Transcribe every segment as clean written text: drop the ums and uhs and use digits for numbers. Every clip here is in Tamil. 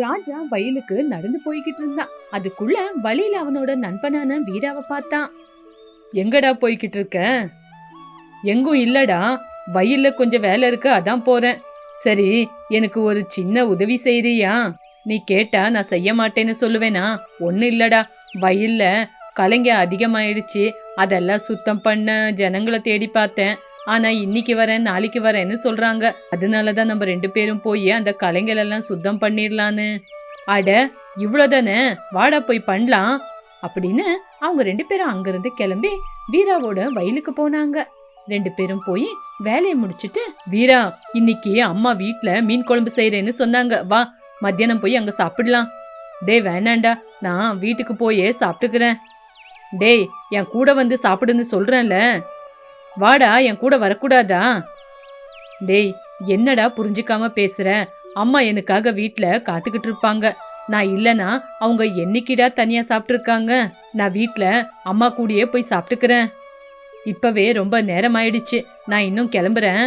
ராஜா வயலுக்கு நடந்து போய்கிட்டு இருந்தான். அதுக்குள்ள வழியில அவனோட நண்பனான வீராவை பார்த்தான். எங்கடா போய்கிட்டு இருக்க? எங்கும் இல்லடா, வயல்ல கொஞ்சம் வேலை இருக்கு, அதான் போறேன். சரி, எனக்கு ஒரு சின்ன உதவி செய்றியா? நீ கேட்டா நான் செய்ய மாட்டேன்னு சொல்லுவேனா? ஒன்னும் இல்லடா, வயல்ல களைங்க அதிகமாயிடுச்சு, அதெல்லாம் சுத்தம் பண்ண ஜனங்களை தேடி பார்த்தேன். ஆனா இன்னைக்கு வரேன் நாளைக்கு வரேன்னு சொல்றாங்க. அதனாலதான் நம்ம 2 பேரும் போய் அந்த களைங்கள் எல்லாம் சுத்தம் பண்ணிடலான்னு. அட, இவ்வளவுதானே, வாடா போய் பண்ணலாம் அப்படின்னு அவங்க 2 பேரும் அங்கிருந்து கிளம்பி வீராவோட வயலுக்கு போனாங்க. 2 பேரும் போய் வேலையை முடிச்சிட்டு, வீரா, இன்னைக்கு அம்மா வீட்ல மீன் குழம்பு செய்யறேன்னு சொன்னாங்க, வா மத்தியானம் போய் அங்க சாப்பிடலாம். டேய் வேணாண்டா, நான் வீட்டுக்கு போயே சாப்பிட்டுக்கிறேன். டேய், என் கூட வந்து சாப்பிடுன்னு சொல்றேன்ல, வாடா, என் கூட வரக்கூடாதா? டேய், என்னடா புரிஞ்சுக்காம பேசுற? அம்மா எனக்காக வீட்ல காத்துக்கிட்டு இருப்பாங்க. நான் இல்லனா அவங்க என்னைக்கிடா தனியா சாப்பிட்டுருக்காங்க. நான் வீட்ல அம்மா கூடயே போய் சாப்பிட்டுக்கிறேன். இப்பவே ரொம்ப நேரம் ஆயிடுச்சு, நான் இன்னும் கிளம்புறேன்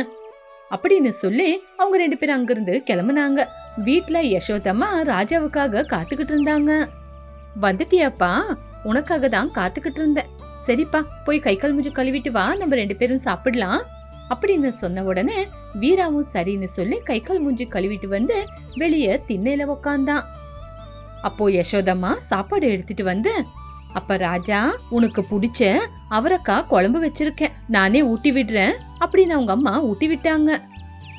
அப்படின்னு சொல்லி அவங்க 2 பேரும் அங்கிருந்து கிளம்புனாங்க. வீட்ல யசோதம்மா ராஜாவுக்காக காத்துக்கிட்டு இருந்தாங்க. வந்துட்டியாப்பா, உனக்காக தான் காத்துக்கிட்டு இருந்தேன். சரிப்பா, போய் கை கால் மூஞ்சி கழுவிட்டு வா, நம்ம 2 பேரும் சாப்பிடலாம் அப்படின்னு சொன்ன உடனே வீராவும் சரின்னு சொல்லி கை கால் மூஞ்சி கழுவிட்டு வந்து வெளியே திண்ணையில உக்காந்தான். அப்போ யசோதம்மா சாப்பாடு எடுத்துட்டு வந்து, அப்ப ராஜா, உனக்கு பிடிச்ச அவரைக்காய் குழம்பு வச்சிருக்கேன், நானே ஊட்டி விடுறேன் அப்படின்னு அவங்க அம்மா ஊட்டி விட்டாங்க.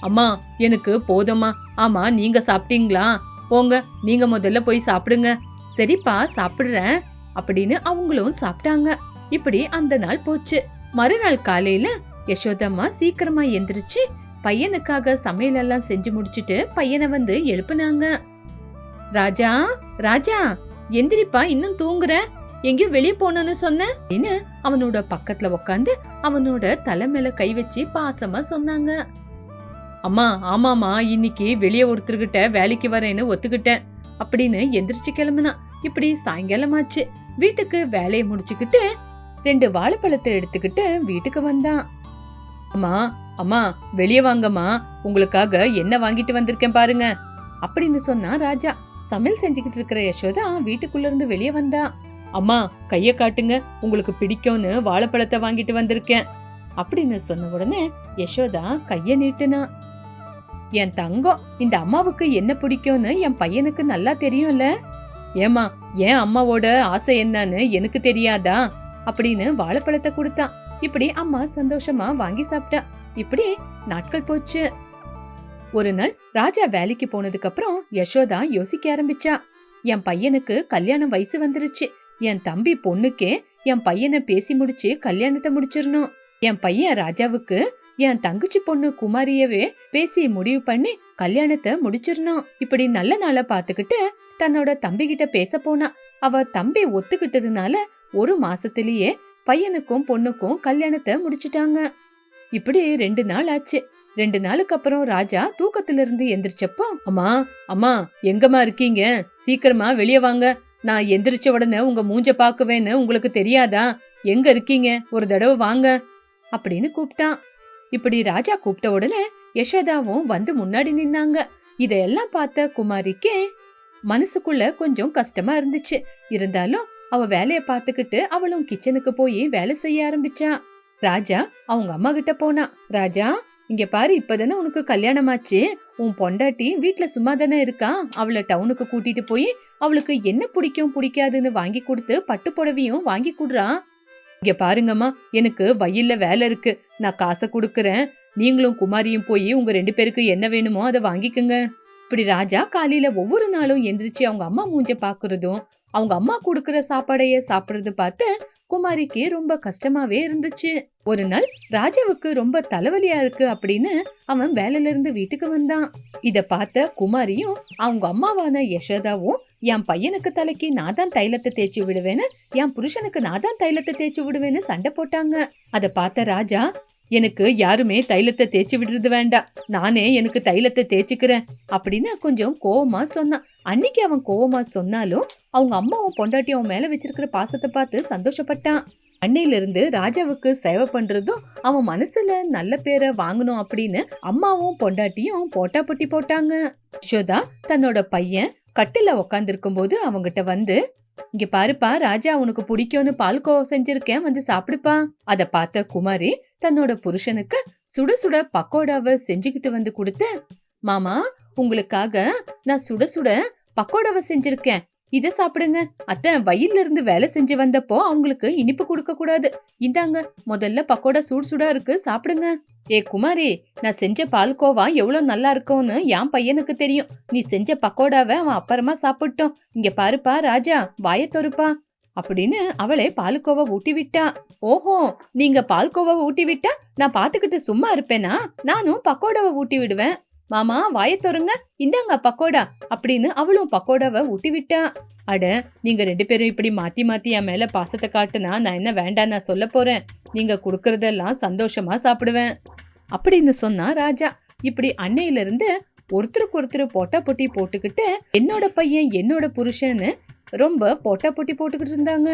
அம்மா, எனக்கு போதும்மா. ஆமா, நீங்க சாப்பிட்டீங்களா? போங்க, நீங்க முதல்ல போய் சாப்பிடுங்க. சரிப்பா, சாப்பிடுறேன் அப்படின்னு அவங்களும் சாப்பிட்டாங்க. இப்படி அந்த நாள் போச்சு. மறுநாள் காலையில யசோதம்மா சீக்கிரமா எந்திரிச்சு பையனுக்காக சமையல் எல்லாம் செஞ்சு முடிச்சிட்டு பையனை வந்து எழுப்புனாங்க. ராஜா, ராஜா, எந்திரிப்பா, இன்னும் தூங்குற? எங்கேயும் வெளியே போனோன்னு சொன்ன அவனோட பக்கத்துல உக்காந்து அவனோட தலை மேல கை வச்சு பாசமா சொன்னாங்க. அம்மா, ஆமாமா, இன்னைக்கு வெளியே ஒருத்தர்கிட்ட வேலைக்கு வரேன்னு ஒத்துக்கிட்டேன் அப்படின்னு எந்திரிச்சு கிளம்புனா. இப்படி சாயங்காலமாச்சு. வீட்டுக்கு வேலையை முடிச்சுக்கிட்டு 2 வாழைப்பழத்தை எடுத்துக்கிட்டு வீட்டுக்கு வந்தான். அம்மா, அம்மா, வெளியே வாங்கம்மா, உங்களுக்காக என்ன வாங்கிட்டு வந்திருக்கேன் பாருங்க அப்படின்னு சொன்னா ராஜா. சமையல் செஞ்சுக்கிட்டு இருக்கிற யசோதா வீட்டுக்குள்ள இருந்து வெளியே வந்தா. அம்மா, கைய காட்டுங்க, உங்களுக்கு பிடிக்கும்னு வாழைப்பழத்தை வாங்கிட்டு வந்திருக்கேன் அப்படின்னு சொன்ன உடனே யசோதா கைய நீட்டுனா. என் தங்கம், இந்த அம்மாவுக்கு என்ன பிடிக்கும்னு என் பையனுக்கு நல்லா தெரியும்ல. ஏமா, என் அம்மாவோட ஆசை என்னன்னு எனக்கு தெரியாதா அப்படின்னு வாழைப்பழத்தை கொடுத்தான். இப்படி அம்மா சந்தோஷமா வாங்கி சாப்பிட்டா. இப்படி நாட்கள் போச்சு. ஒரு நாள் ராஜா வேலைக்கு போனதுக்கு அப்புறம் யசோதா யோசிக்க ஆரம்பிச்சா. என் பையனுக்கு கல்யாண வயசு வந்துருச்சு. என் தம்பி பொண்ணுக்கே என் பையனை பேசி முடிச்சு கல்யாணத்தை முடிச்சிடணும். என் பையன் ராஜாவுக்கு என் தங்கச்சி பொண்ணு குமாரியவே பேசி முடிவு பண்ணி கல்யாணத்தை முடிச்சிடணும். இப்படி நல்ல நாள பாத்துக்கிட்டு தன்னோட தம்பி கிட்ட பேச போனா. அவ தம்பி ஒத்துக்கிட்டதுனால 1 மாசத்திலேயே பையனுக்கும் பொண்ணுக்கும் கல்யாணத்தை முடிச்சிட்டாங்க. இப்படி 2 நாள் ஆச்சு. 2 நாளுக்கு அப்புறம் ராஜா தூக்கத்துல இருந்து எந்திரிச்சப்போ, அம்மா, அம்மா, எங்கம்மா இருக்கீங்க? சீக்கிரமா வெளியே வாங்க. நான் எந்திரிச்ச உடனே உங்க மூஞ்ச பாக்குவேன்னு உங்களுக்கு தெரியாதா? எங்க இருக்கீங்க? ஒரு தடவை வாங்க அப்படின்னு கூப்பிட்டான். இப்படி ராஜா கூப்பிட்ட உடனே யசோதாவும் வந்து முன்னாடி நின்னாங்க. இதையெல்லாம் பார்த்த குமாரிக்கு மனசுக்குள்ள கொஞ்சம் கஷ்டமா இருந்துச்சு. இருந்தாலும் அவ வேலைய பாத்துக்கிட்டு அவளும் கிச்சனுக்கு போய் வேலை செய்ய ஆரம்பிச்சா. ராஜா அவங்க அம்மா கிட்ட போனா. ராஜா, இங்க பாரு, இப்பதானே உனக்கு கல்யாணம் ஆச்சு. உன் பொண்டாட்டி வீட்டுல சும்மா தானே இருக்கா. அவளை டவுனுக்கு கூட்டிட்டு போய் அவளுக்கு என்ன பிடிக்கும் பிடிக்காதுன்னு வாங்கி கொடுத்து பட்டு புடவையும் வாங்கி கொடுறா. இங்க பாருங்கம்மா, எனக்கு வயல்ல வேலை இருக்கு, நான் காசை கொடுக்கறேன். நீங்களும் குமாரியும் போய் உங்க 2 பேருக்கு என்ன வேணுமோ அதை வாங்கிக்குங்க. இப்படி ராஜா காலையில ஒவ்வொரு நாளும் எந்திரிச்சு அவங்க அம்மா மூஞ்ச பாக்குறதும் அவங்க அம்மா கொடுக்கற சாப்பாடைய சாப்பிடுறது பார்த்து குமாரிக்கு ரொம்ப கஷ்டமாவே இருந்துச்சு. ஒரு நாள் ராஜாவுக்கு ரொம்ப தலைவலியா இருக்கு அப்படின்னு அவன் வேலையில இருந்து வீட்டுக்கு வந்தான். இத பார்த்த குமாரியும் அவங்க அம்மாவான யசோதாவும், என் பையனுக்கு தலைக்கு நான் தான் தைலத்தை தேய்ச்சி விடுவேன்னு, என் புருஷனுக்கு நான் தான் தைலத்தை தேய்ச்சி விடுவேன்னு சண்டை போட்டாங்க. அத பார்த்த ராஜா, எனக்கு யாருமே தைலத்தை தேய்ச்சி விடுறது வேண்டாம், நானே எனக்கு தைலத்தை தேய்ச்சிக்கிறேன் அப்படின்னு கொஞ்சம் கோவமா சொன்னான். அன்னைக்கு அவன் கோவமா சொன்னாலும் அவங்க அம்மாவும் பொண்டாட்டி அவன் மேல வச்சிருக்கிற பாசத்தை பார்த்து சந்தோஷப்பட்டான். அன்னையில இருந்து ராஜாவுக்கு சேவை பண்றதும் அவன் மனசுல நல்ல பேரை வாங்கணும் அப்படின்னு அம்மாவும் பொண்டாட்டியும் போட்டா போட்டி போட்டாங்க. யசோதா தன்னோட பையன் கட்டில உக்காந்துருக்கும் போது அவங்கிட்ட வந்து, இங்க பாருப்பா ராஜா, உனக்கு பிடிக்கும்னு பால்கோவா செஞ்சிருக்கேன், வந்து சாப்பிடுப்பா. அத பார்த்த குமாரி தன்னோட புருஷனுக்கு சுட சுட பக்கோடாவை செஞ்சுக்கிட்டு வந்து கொடுத்து, மாமா உங்களுக்காக நான் சுட சுட பக்கோடாவை செஞ்சிருக்கேன், இத சாப்பிடுங்க. அத்தை வயல்ல இருந்து வேலை செஞ்சு வந்தப்போ அவங்களுக்கு இனிப்பு கொடுக்க கூடாது, இந்தாங்க முதல்ல பக்கோடா சூடு சூடா இருக்கு, சாப்பிடுங்க. ஏ குமாரி, நான் செஞ்ச பால்கோவா எவ்வளவு நல்லா இருக்கும்னு என் பையனுக்கு தெரியும், நீ செஞ்ச பக்கோடாவை அவன் அப்புறமா சாப்பிட்டோம். இங்க பாருப்பா ராஜா, வாய தொறுப்பா அப்படின்னு அவளே பால்கோவா ஊட்டி விட்டா. ஓஹோ, நீங்க பால்கோவா ஊட்டி விட்டா நான் பாத்துக்கிட்டு சும்மா இருப்பேனா? நானும் பக்கோடாவை ஊட்டி விடுவேன். மாமா வாய தொறுங்க, இந்தாங்க பக்கோடா அப்படின்னு அவளும் பக்கோடாவை ஊட்டி விட்டா. அட, நீங்க 2 பேரும் இப்படி மாத்தி மாத்தி என் மேல பாசத்தை காட்டுனா நான் என்ன வேண்டாம் நான் சொல்ல போறேன், நீங்க குடுக்கறதெல்லாம் சந்தோஷமா சாப்பிடுவேன் அப்படின்னு சொன்னா ராஜா. இப்படி அன்னையில இருந்து ஒருத்தருக்கு ஒருத்தர் போட்டா போட்டி போட்டுக்கிட்டு என்னோட பையன் என்னோட புருஷன்னு ரொம்ப போட்டா போட்டி போட்டுக்கிட்டு இருந்தாங்க.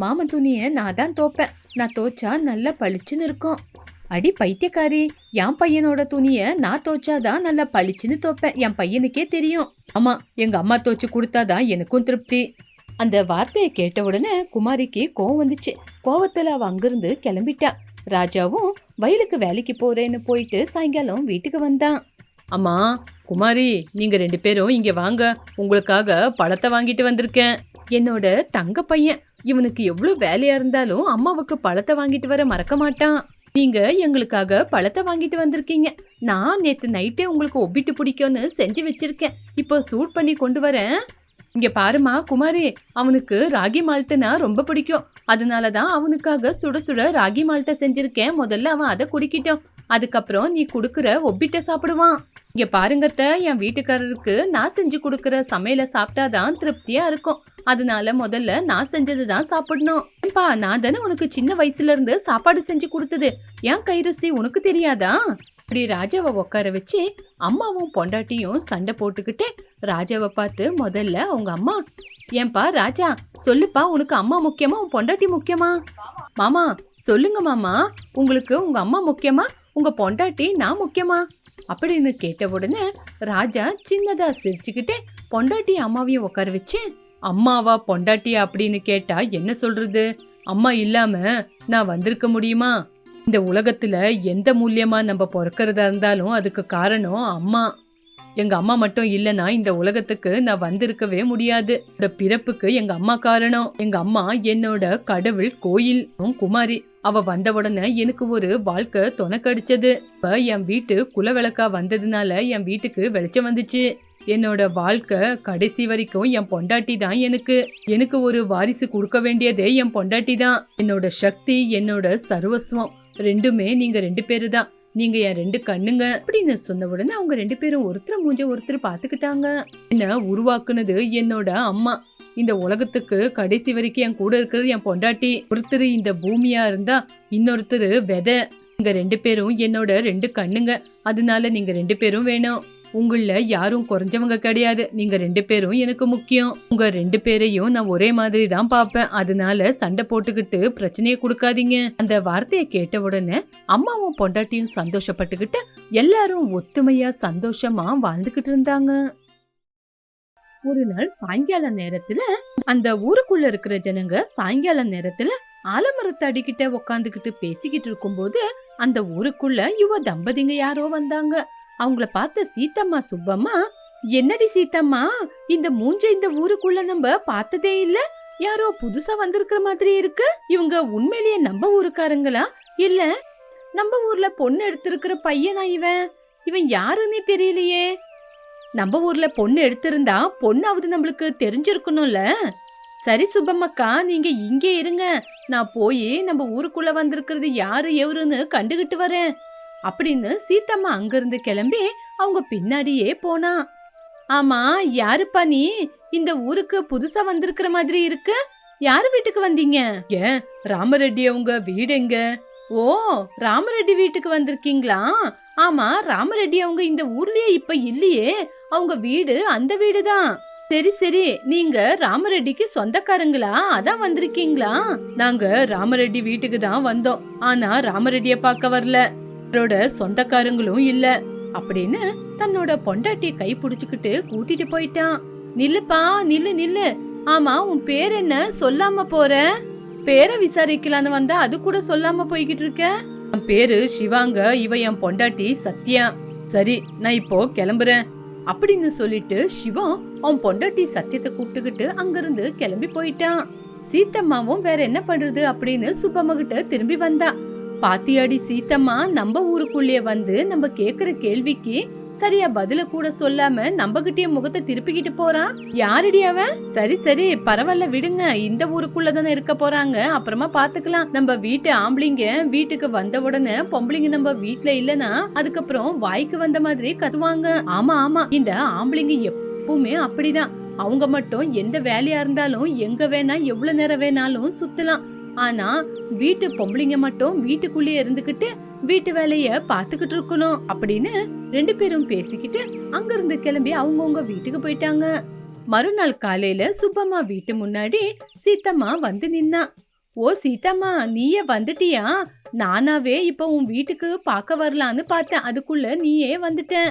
மாமன் துணிய நான் தான் தோப்பேன், நான் தோச்சா நல்லா பளிச்சுன்னு இருக்கும். அடி பைத்தியக்காரி, என் பையனோட துணிய நான் தோச்சாதான் நல்லா பளிச்சுன்னு தோப்பேன், என் பையனுக்கே தெரியும். ஆமா, எங்க அம்மா தோச்சு கொடுத்தாதான் எனக்கும் திருப்தி. அந்த வார்த்தையை கேட்ட உடனே குமாரிக்கு கோவம் வந்துச்சு. கோவத்துல அவ அங்கிருந்து கிளம்பிட்டா. ராஜாவும் வயலுக்கு வேலைக்கு போறேன்னு போயிட்டு சாயங்காலம் வீட்டுக்கு வந்தான். அம்மா, குமாரி, நீங்க 2 பேரும் இங்க வாங்க, உங்களுக்காக பழத்தை வாங்கிட்டு வந்திருக்கேன். என்னோட தங்க பையன், இவனுக்கு எவ்வளவு வேலையா இருந்தாலும் அம்மாவுக்கு பழத்தை வாங்கிட்டு வர மறக்க மாட்டான். நீங்க எங்களுக்காக பழத்தை வாங்கிட்டு வந்திருக்கீங்க, நான் நேத்து நைட்டே உங்களுக்கு ஒப்பிட்டு பிடிக்கும்னு செஞ்சு வச்சிருக்கேன், இப்போ சூட் பண்ணி கொண்டு வரேன். இங்க பாருமா குமாரி, அவனுக்கு ராகி மால்ட்னா ரொம்ப பிடிக்கும், அதனாலதான் அவனுக்காக சுட சுட ராகி மால்ட்டை செஞ்சிருக்கேன். முதல்ல அவன் அதை குடிக்கிட்டோம், அதுக்கப்புறம் நீ குடுக்குற ஒப்பிட்ட சாப்பிடுவான். இங்க பாருங்கத்த, என் வீட்டுக்காரருக்கு நான் செஞ்சு கொடுக்கற சமையல சாப்பிட்டாதான் திருப்தியா இருக்கும், அதனால முதல்ல நான் செஞ்சதுதான் சாப்பிடணும். ஏன்பா, நான் தானே உனக்கு சின்ன வயசுல இருந்து சாப்பாடு செஞ்சு கொடுத்தது, என் கை ருசி உனக்கு தெரியாதா? இப்படி ராஜாவை உட்கார வச்சு அம்மாவும் பொண்டாட்டியும் சண்டை போட்டுக்கிட்டே ராஜாவை பார்த்து, முதல்ல அவங்க அம்மா, ஏன்பா ராஜா சொல்லுப்பா, உனக்கு அம்மா முக்கியமா உன் பொண்டாட்டி முக்கியமா? மாமா சொல்லுங்க மாமா, உங்களுக்கு உங்க அம்மா முக்கியமா உங்க பொண்டாட்டி நான் முக்கியமா அப்படின்னு கேட்ட உடனே ராஜா சின்னதா சிரிச்சுக்கிட்டே பொண்டாட்டி அம்மாவையும் உட்கார வச்சு, அம்மாவா பொண்டாட்டியா அப்படின்னு கேட்டா என்ன சொல்றது? அம்மா இல்லாம நான் வந்திருக்க முடியுமா? இந்த உலகத்துல எந்த மூலியமா நம்ம பிறக்கிறதா இருந்தாலும் அதுக்கு காரணம் அம்மா. எங்க அம்மா மட்டும் இல்லைன்னா இந்த உலகத்துக்கு நான் வந்திருக்கவே முடியாது. இந்த பிறப்புக்கு எங்க அம்மா காரணம். எங்க அம்மா என்னோட கடவுள் கோயில். குமாரி அவ வந்த உடனே எனக்கு ஒரு வாழ்க்கை துணை கிடைச்சது. இப்ப என் வீட்டு குலவிளக்கா வந்ததுனால என் வீட்டுக்கு வெளிச்சம் வந்துச்சு. என்னோட வாழ்க்கை கடைசி வரைக்கும் என் பொண்டாட்டி தான். எனக்கு ஒரு வாரிசு கொடுக்க வேண்டியதே என் பொண்டாட்டி தான். என்னோட சக்தி, என்னோட சர்வஸ்வம் ரெண்டுமே நீங்க 2 பேரு தான். நீங்க என் 2 கண்ணுங்க அப்படின்னு சொன்ன உடனே அவங்க 2 பேரும் ஒருத்தர் மூஞ்ச ஒருத்தர் பாத்துக்கிட்டாங்க. என்ன உருவாக்குனது என்னோட அம்மா. இந்த உலகத்துக்கு கடைசி வரைக்கும் என் கூட இருக்கிறது என் பொண்டாட்டி. ஒருத்தர் இந்த பூமியா இருந்தா இன்னொருத்தர் விதை. நீங்க 2 பேரும் என்னோட 2 கண்ணுங்க, அதனால நீங்க 2 பேரும் வேணும். உங்கள யாரும் குறைஞ்சவங்க கிடையாது, நீங்க 2 பேரும் எனக்கு முக்கியம். உங்க 2 பேரையும் நான் ஒரே மாதிரி தான் பாப்பேன், அதனால சண்டை போட்டுக்கிட்டு பிரச்சனையை கொடுக்காதீங்க. அந்த வார்த்தையை கேட்ட உடனே அம்மாவும் பொண்டாட்டியும் சந்தோஷப்பட்டுக்கிட்டு எல்லாரும் ஒத்துமையா சந்தோஷமா வாழ்ந்துகிட்டு இருந்தாங்க. ஒரு நாள் சாயங்கால நேரத்துல அந்த ஊருக்குள்ள இருக்கிற ஜனங்க சாயங்கால நேரத்துல ஆலமரத்து அடிக்கிட்ட உக்காந்துக்கிட்டு பேசிக்கிட்டு இருக்கும்போது அந்த ஊருக்குள்ள யுவ தம்பதிங்க யாரோ வந்தாங்க. அவங்கள பார்த்த சீத்தம்மா சுப்பம்மா, என்னடி சீத்தம்மா, இந்த மூஞ்ச இந்த ஊருக்குள்ள நம்ம பார்த்ததே இல்ல, யாரோ புதுசா வந்திருக்கிற மாதிரி இருக்கு. இவங்க உண்மையிலேயே நம்ம ஊருக்காரங்களா, இல்ல நம்ம ஊர்ல பொண்ணு எடுத்திருக்கிற பையனா? இவன் யாருன்னே தெரியலையே. நம்ம ஊர்ல பொண்ணு எடுத்திருந்தா பொண்ணாவது நம்மளுக்கு தெரிஞ்சிருக்கணும்ல. சரி சுப்பம்மக்கா, நீங்க இங்கே இருங்க, நான் போய் நம்ம ஊருக்குள்ள வந்திருக்கிறது யாரு எவருன்னு கண்டுகிட்டு வரேன் அப்படின்னு சீத்தம்மா அங்கிருந்து கிளம்பி அவங்க பின்னாடியே போனா. ஆமா, யாருப்பா நீ? இந்த ஊருக்கு புதுசா வந்திருக்கிற மாதிரி இருக்கு. யாரு வீட்டுக்கு வந்தீங்க? ஏன் ராமரெட்டி அவங்க வீடு எங்க? ஓ, ராமரெட்டி வீட்டுக்கு வந்திருக்கீங்களா? ஆமா, ராமரெட்டி அவங்க இந்த ஊர்லயே இப்ப இல்லையே, அவங்க வீடு அந்த வீடுதான். சரி சரி, நீங்க ராமரெட்டிக்கு சொந்தக்காரங்களா? அதான் வந்திருக்கீங்களா? நாங்க ராமரெட்டி வீட்டுக்கு தான் வந்தோம், ஆனா ராமரெட்டிய பார்க்க வரல. அவரோட சொந்தக்காரங்களும் இல்ல. அப்படின்னு தன்னோட பொண்டாட்டி கை புடிச்சுக்கிட்டு கூட்டிட்டு போயிட்டான். நில்லுப்பா, நில்லு நில்லு. ஆமா, உன் பேர் என்ன? சொல்லாம போற. பேரை விசாரிக்கலான்னு வந்தா அது கூட சொல்லாம போய்கிட்டு இருக்க. என் பேரு சிவாங்க, இவ என் பொண்டாட்டி சத்யா. சரி, நான் இப்போ கிளம்புறேன் அப்படின்னு சொல்லிட்டு சிவம் அவன் பொண்டாட்டி சத்தியத்தை கூப்பிட்டுக்கிட்டு அங்கிருந்து கிளம்பி போயிட்டான். சீத்தம்மாவும் வேற என்ன பண்றது அப்படின்னு சுப்பம்மா கிட்ட திரும்பி வந்தா. பாத்தியாடி சீத்தம்மா, நம்ம ஊருக்குள்ளேயே வந்து நம்ம கேக்குற கேள்விக்கு சரியா பதில கூட சொல்லாம நம்ம கிட்டே முகத்தை திருப்பிக்கிட்டு போறான். யாருடி அவன்? சரி சரி பரவாயில்ல விடுங்க, இந்த ஊருக்குள்ளதானே இருக்க போறாங்க, அப்புறமா பாத்துக்கலாம். நம்ம வீட்டு ஆம்பளைங்க வீட்டுக்கு வந்த உடனே பொம்பளைங்க நம்ம வீட்டுல இல்லனா அதுக்கப்புறம் வாய்க்கு வந்த மாதிரி கத்துவாங்க. ஆமா ஆமா, இந்த ஆம்பளைங்க எப்பவுமே அப்படிதான். அவங்க மட்டும் எந்த வேலையா இருந்தாலும் எங்க வேணா எவ்வளவு நேரம் வேணாலும் சுத்தலாம். ஆனா வீட்டு பொம்பளைங்க மட்டும் வீட்டுக்குள்ளேயே இருந்துகிட்டு வீட்டு வேலைய பாத்துக்கிட்டு இருக்கணும் அப்படின்னு ரெண்டு பேரும் பேசிக்கிட்டு அங்கிருந்து கிளம்பி அவங்கவுங்க வீட்டுக்கு போயிட்டாங்க. மறுநாள் காலையில சுப்பம்மா வீட்டு முன்னாடி சீத்தம்மா வந்து நின்னா. ஓ சீத்தம்மா, நீயே வந்துட்டியா? நானாவே இப்ப உன் வீட்டுக்கு பார்க்க வரலான்னு பார்த்தேன், அதுக்குள்ள நீயே வந்துட்ட.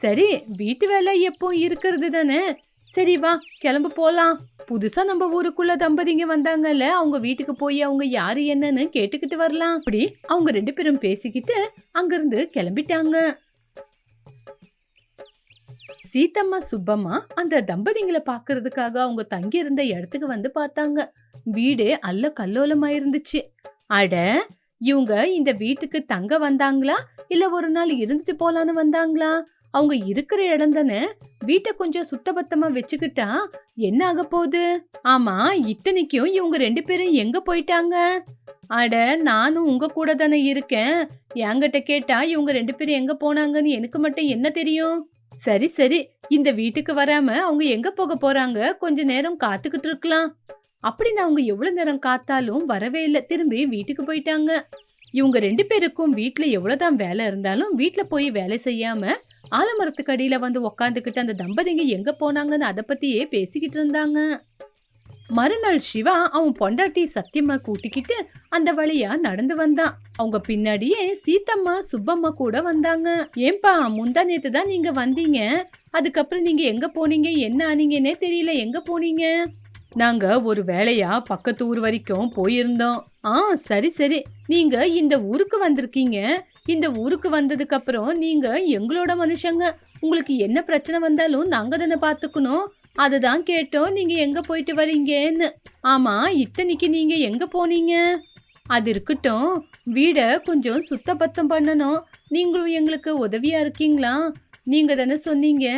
சரி, வீட்டு வேலை எப்போ இருக்கிறது தானே. சரி வா கிளம்பு போலாம். புதுசா நம்ம ஊருக்குள்ள தம்பதிங்க வந்தாங்கல்ல, அவங்க வீட்டுக்கு போய் அவங்க யாரு என்னன்னு கேட்டுக்கிட்டு வரலாம். அப்படி அவங்க ரெண்டு பேரும் பேசிக்கிட்டு அங்கிருந்து கிளம்பிட்டாங்க. சீத்தம்மா சுப்பம்மா அந்த தம்பதிங்களை பாக்குறதுக்காக அவங்க தங்கி இருந்த இடத்துக்கு வந்து பார்த்தாங்க. வீடு அல்ல கல்லோலமா இருந்துச்சு. அட, இவங்க இந்த வீட்டுக்கு தங்க வந்தாங்களா இல்ல ஒரு நாள் இருந்துட்டு போலான்னு வந்தாங்களா? அவங்க இருக்கிற இடம் தானே, வீட்டை கொஞ்சம் சுத்தபத்தமா வச்சுக்கிட்டா என்ன ஆக போகுது? ஆமா, இத்தனைக்கும் இவங்க ரெண்டு பேரும் எங்க போயிட்டாங்க? அட, நானும் உங்க கூட தானே இருக்கேன். என்கிட்ட கேட்டா இவங்க ரெண்டு பேரும் எங்க போனாங்கன்னு எனக்கு மட்டும் என்ன தெரியும்? சரி சரி, இந்த வீட்டுக்கு வராம அவங்க எங்க போக போறாங்க? கொஞ்ச நேரம் காத்துக்கிட்டு இருக்கலாம். அப்படின்னு அவங்க எவ்வளவு நேரம் காத்தாலும் வரவே இல்லை, திரும்பி வீட்டுக்கு போயிட்டாங்க. இவங்க ரெண்டு பேருக்கும் வீட்டுல எவ்வளவுதான் வேலை இருந்தாலும் வீட்டுல போய் வேலை செய்யாம ஆலமரத்துக்கு அடியில வந்து உக்காந்துக்கிட்டு அந்த தம்பதிங்க எங்க போனாங்கன்னு அதை பத்தியே பேசிக்கிட்டு இருந்தாங்க. மறுநாள் சிவா அவன் பொண்டாட்டி சத்தியம்மா கூட்டிக்கிட்டு அந்த வழியா நடந்து வந்தான். அவங்க பின்னாடியே சீத்தம்மா சுப்பம்மா கூட வந்தாங்க. ஏன்பா, முந்தா நேத்து தான் நீங்க வந்தீங்க, அதுக்கப்புறம் நீங்க எங்க போனீங்க, என்ன ஆனீங்கன்னே தெரியல, எங்க போனீங்க? நாங்க ஒரு வேலையா பக்கத்து ஊர் வரைக்கும் போயிருந்தோம். சரி சரி, நீங்க இந்த ஊருக்கு வந்திருக்கீங்க. இந்த ஊருக்கு வந்ததுக்கு அப்புறம் நீங்க எங்களோட மனுஷங்க, உங்களுக்கு என்ன பிரச்சனை வந்தாலும் நாங்க தானே பாத்துக்கணும். அதுதான் கேட்டோம், நீங்க எங்க போயிட்டு வரீங்கன்னு. ஆமா, இத்தனைக்கு நீங்க எங்க போனீங்க? அது இருக்கட்டும், வீட கொஞ்சம் சுத்தபத்தம் பண்ணணும். நீங்களும் எங்களுக்கு உதவியா இருக்கீங்களா? நீங்க தானே சொன்னீங்க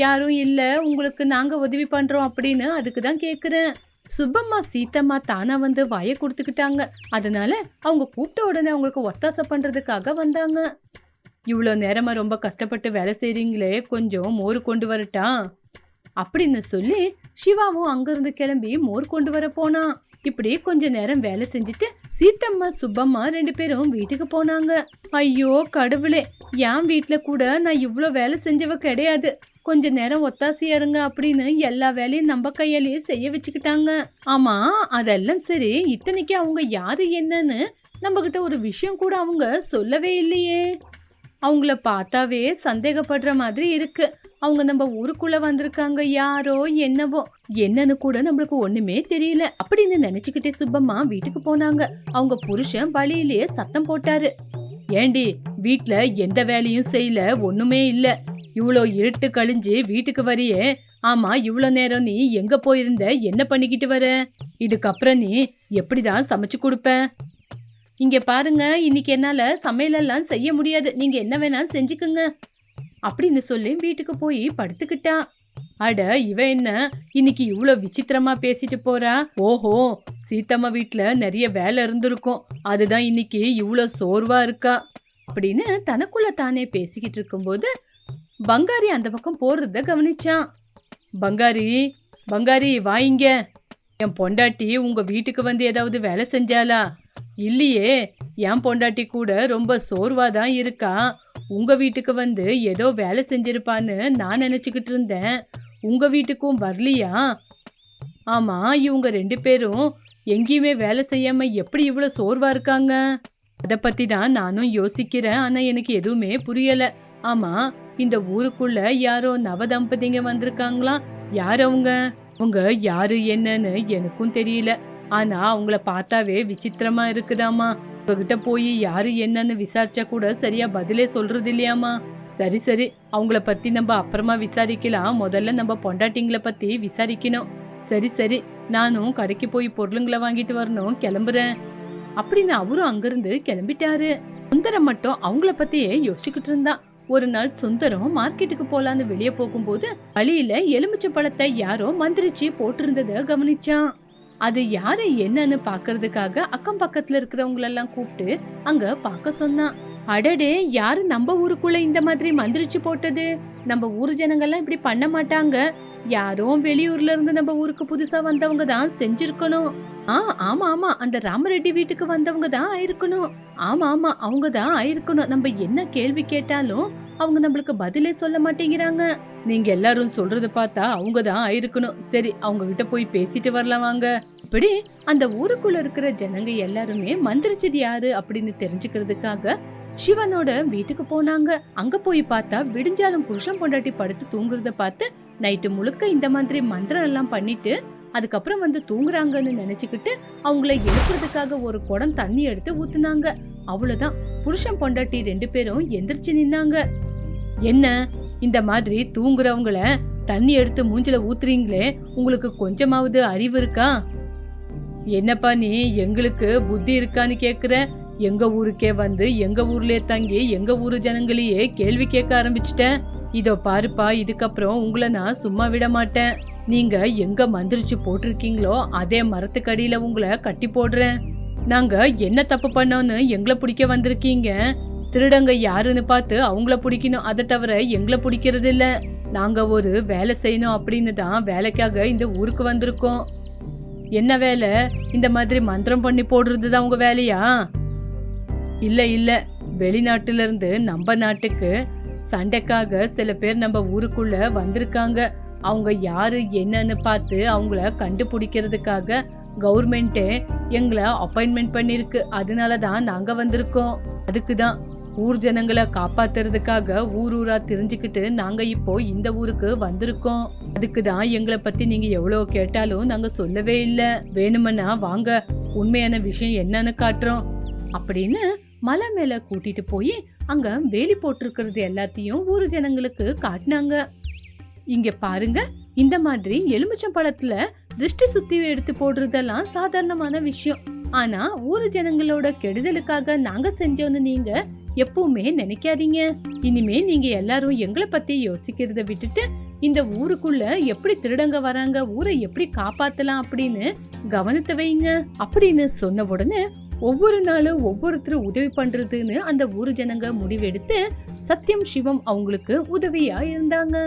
யாரும் இல்ல உங்களுக்கு நாங்க உதவி பண்றோம் அப்படின்னு, அதுக்கு தான் கேக்குறேன். சுப்பம்மா சீத்தம்மா தானா வந்து வாயை கொடுத்துக்கிட்டாங்க. அதனால அவங்க கூப்பிட்ட உடனே அவங்களுக்கு ஒத்தாசை பண்றதுக்காக வந்தாங்க. இவ்வளோ நேரமா ரொம்ப கஷ்டப்பட்டு வேலை செய்றீங்களே, கொஞ்சம் மோர் கொண்டு வரட்டா அப்படின்னு சொல்லி சிவாவும் அங்கிருந்து கிளம்பி மோர் கொண்டு வர போனான். இப்படி கொஞ்ச நேரம் வேலை செஞ்சுட்டு சீத்தம்மா சுப்பம்மா ரெண்டு பேரும் வீட்டுக்கு போனாங்க. ஐயோ கடவுளே, என் வீட்டுல கூட நான் இவ்வளோ வேலை செஞ்சவ கிடையாது, கொஞ்ச நேரம் ஒத்தாசையா இருங்க அப்படின்னு எல்லா வேலையும் நம்ம கையாலேயே செய்ய வச்சுக்கிட்டாங்க. ஆமா, அதெல்லாம் சரி, இத்தனைக்கு அவங்க யாரு என்னன்னு நம்ம கிட்ட ஒரு விஷயம் கூட அவங்க சொல்லவே இல்லையே. அவங்கள பார்த்தாவே சந்தேகப்படுற மாதிரி இருக்கு. அவங்க நம்ம ஊருக்குள்ள வந்திருக்காங்க, யாரோ என்னவோ, என்னன்னு கூட நம்மளுக்கு ஒண்ணுமே தெரியல அப்படின்னு நினைச்சுக்கிட்டே சுப்பம்மா வீட்டுக்கு போனாங்க. அவங்க புருஷன் வழியிலேயே சத்தம் போட்டாரு. ஏண்டி, வீட்ல எந்த வேலையும் செய்யல, ஒண்ணுமே இல்ல, இவ்வளோ இருட்டு கழிஞ்சு வீட்டுக்கு வரியே, ஆமா இவ்வளோ நேரம் நீ எங்க போயிருந்த, என்ன பண்ணிக்கிட்டு வர? இதுக்கப்புறம் நீ எப்படிதான் சமைச்சு கொடுப்ப? இங்க பாருங்க, இன்னைக்கு என்னால சமையலெல்லாம் செய்ய முடியாது, நீங்க என்ன வேணா செஞ்சுக்குங்க அப்படின்னு சொல்லி வீட்டுக்கு போய் படுத்துக்கிட்டா. அட, இவ என்ன இன்னைக்கு இவ்வளோ விசித்திரமா பேசிட்டு போறா? ஓஹோ, சீத்தம்மா வீட்டுல நிறைய வேலை இருந்திருக்கும், அதுதான் இன்னைக்கு இவ்வளோ சோர்வா இருக்கா அப்படின்னு தனக்குள்ள தானே பேசிக்கிட்டு இருக்கும்போது பங்காரி அந்த பக்கம் போறத கவனிச்சான். பங்காரி, பங்காரி வாயிங்க, என் பொண்டாட்டி உங்க வீட்டுக்கு வந்து ஏதாவது வேலை செஞ்சாலா? இல்லையே, என் பொண்டாட்டி கூட ரொம்ப சோர்வாதான் இருக்கா, உங்க வீட்டுக்கு வந்து ஏதோ வேலை செஞ்சிருப்பான்னு நான் நினைச்சுக்கிட்டு இருந்தேன். உங்க வீட்டுக்கும் வரலையா? ஆமா, இவங்க ரெண்டு பேரும் எங்கேயுமே வேலை செய்யாம எப்படி இவ்வளோ சோர்வா இருக்காங்க? அதை பத்தி தான் நானும் யோசிக்கிறேன், ஆனா எனக்கு எதுவுமே புரியல. ஆமா, இந்த ஊருக்குள்ள யாரோ நவ தம்பதிங்க வந்திருக்காங்களா? யார் அவங்க? அவங்க யாரு என்னன்னு எனக்கும் தெரியல. ஆனா அவங்கள பார்த்தாவே விசித்திரமா இருக்குதாமா. உங்ககிட்ட போய் யாரு என்னன்னு விசாரிச்சா கூட சரியா பதிலே சொல்றது இல்லையாமா. சரி சரி, அவங்கள பத்தி நம்ம அப்புறமா விசாரிக்கலாம். முதல்ல நம்ம பொண்டாட்டிங்கள பத்தி விசாரிக்கணும். சரி சரி, நானும் கடைக்கு போய் பொருளுங்களை வாங்கிட்டு வரணும், கிளம்புறேன் அப்படின்னு அவரும் அங்கிருந்து கிளம்பிட்டாரு. சுந்தரம் மட்டும் அவங்கள பத்தியே யோசிச்சுக்கிட்டு இருந்தான். ஒரு நாள் சுந்தரம் மார்க்கெட்டுக்கு போலான்னு வெளியே போகும்போது வழியில எலுமிச்சை பழத்தை யாரோ மந்திரிச்சு போட்டிருந்தத கவனிச்சான். அது யாரு என்னன்னு பாக்குறதுக்காக அக்கம் பக்கத்துல இருக்கிறவங்களெல்லாம் கூப்பிட்டு அங்க பாக்க சொன்னான். அடடே, யாரு நம்ம ஊருக்குள்ள இந்த மாதிரி மந்திரிச்சு போட்டது? நம்ம ஊர் ஜனங்கள்லாம் இப்படி பண்ண மாட்டாங்க. யாரோ வெளியூர்ல இருந்து நம்ம ஊருக்கு புதுசா வந்தவங்க தான் செஞ்சிருக்கணும். ஆமா ஆமா, அந்த ராமரெட்டி வீட்டுக்கு வந்தவங்க தான் ஆயிருக்கணும். ஆமா ஆமா, அவங்க தான் ஆயிருக்கணும். நம்ம என்ன கேள்வி கேட்டாலும் அவங்க நம்மளுக்கு பதிலே சொல்ல மாட்டேங்கிறாங்க. நீங்க எல்லாரும் சொல்றத பார்த்தா அவங்க தான் ஆயிருக்கணும். சரி, அவங்க கிட்ட போய் பேசிட்டு வரலாம் வாங்க. இப்படி அந்த ஊருக்குள்ள இருக்கிற ஜனங்க எல்லாருமே மந்திரிச்சது யாரு அப்படின்னு தெரிஞ்சுக்கிறதுக்காக சிவனோட வீட்டுக்கு போனாங்க. அங்க போய் பார்த்தா விடிஞ்சாலும் புருஷன் பொண்டாட்டி படுத்து தூங்குறத பார்த்து நைட்டு முழுக்க இந்த மாதிரி மந்திரம் எல்லாம் பண்ணிட்டு அதுக்கப்புறம் வந்து தூங்குறாங்கன்னு நினைச்சுக்கிட்டு அவங்கள எழுப்புறதுக்காக ஒரு குடம் தண்ணி எடுத்து ஊத்துனாங்க. அவ்வளவுதான், புருஷன் பொண்டாட்டி 2 பேரும் எந்திரிச்சு நின்னாங்க. என்ன, இந்த மாதிரி தூங்குறவங்கள தண்ணி எடுத்து மூஞ்சில ஊத்துறீங்களே, உங்களுக்கு கொஞ்சமாவது அறிவு இருக்கா? என்னப்பா நீ எங்களுக்கு புத்தி இருக்கான்னு கேக்குற? எங்க ஊருக்கே வந்து எங்க ஊர்லயே தங்கி எங்க ஊரு ஜனங்களையே கேள்வி கேட்க ஆரம்பிச்சிட்ட. இதோ பாருப்பா, இதுக்கப்புறம் உங்களை நான் சும்மா விட மாட்டேன். நீங்க எங்க மந்திரிச்சு போட்டிருக்கீங்களோ அதே மரத்துக்கடியில உங்களை கட்டி போடுறேன். நாங்க என்ன தப்பு பண்ணோன்னு எங்களை பிடிக்க வந்திருக்கீங்க? திருடங்க யாருன்னு பார்த்து அவங்கள பிடிக்கணும், அதை தவிர எங்களை பிடிக்கிறது இல்ல. நாங்க ஒரு வேலை செய்யணும் அப்படின்னு தான் வேலைக்காக இந்த ஊருக்கு வந்திருக்கோம். என்ன வேலை? இந்த மாதிரி மந்திரம் பண்ணி போடுறதுதான் உங்க வேலையா? இல்ல இல்ல, வெளிநாட்டுல இருந்து நம்ம நாட்டுக்கு சண்டைக்காக சில பேர் நம்ம ஊருக்குள்ள வந்திருக்காங்க. அவங்க யாரு என்னன்னு பார்த்து அவங்கள கண்டுபிடிக்கிறதுக்காக கவர்மெண்ட்டே எங்களை அப்பாயின்மெண்ட் பண்ணிருக்கு. அதனாலதான் நாங்க வந்திருக்கோம். அதுக்குதான் ஊர் ஜனங்களை காப்பாத்துறதுக்காக ஊர் ஊரா தெரிஞ்சுக்கிட்டு நாங்க இப்போ இந்த ஊருக்கு வந்திருக்கோம். அதுக்குதான் எங்களை பத்தி நீங்க எவ்வளவு கேட்டாலும் நாங்க சொல்லவே இல்லை. வேணுமன்னா வாங்க, உண்மையான விஷயம் என்னன்னு காட்டுறோம் அப்படின்னு மலை மேல கூட்டிட்டு போய் அங்க வேலி போட்டிருக்கிறது எல்லாத்தையும் ஊர் ஜனங்களுக்கு காட்டினாங்க. இங்க பாருங்க, இந்த மாதிரி எலுமிச்சம் பழத்துல திருஷ்டி சுத்தி எடுத்து போடுறதெல்லாம் சாதாரணமான விஷயம். ஆனா ஊர் ஜனங்களோட கெடுதலுக்காக நாங்க செஞ்சோன்னு நீங்க எப்பவுமே நினைக்காதீங்க. இனிமே நீங்க எல்லாரும் எங்களை பத்தி யோசிக்கிறத விட்டுட்டு இந்த ஊருக்குள்ள எப்படி திருடங்க வராங்க, ஊரை எப்படி காப்பாத்தலாம் அப்படின்னு கவனத்தை வைங்க அப்படின்னு சொன்ன உடனே ஒவ்வொரு நாளும் ஒவ்வொருத்தரும் உதவி பண்றதுன்னு அந்த ஊர் ஜனங்க முடிவெடுத்து சத்யம் சிவம் அவங்களுக்கு உதவியா இருந்தாங்க.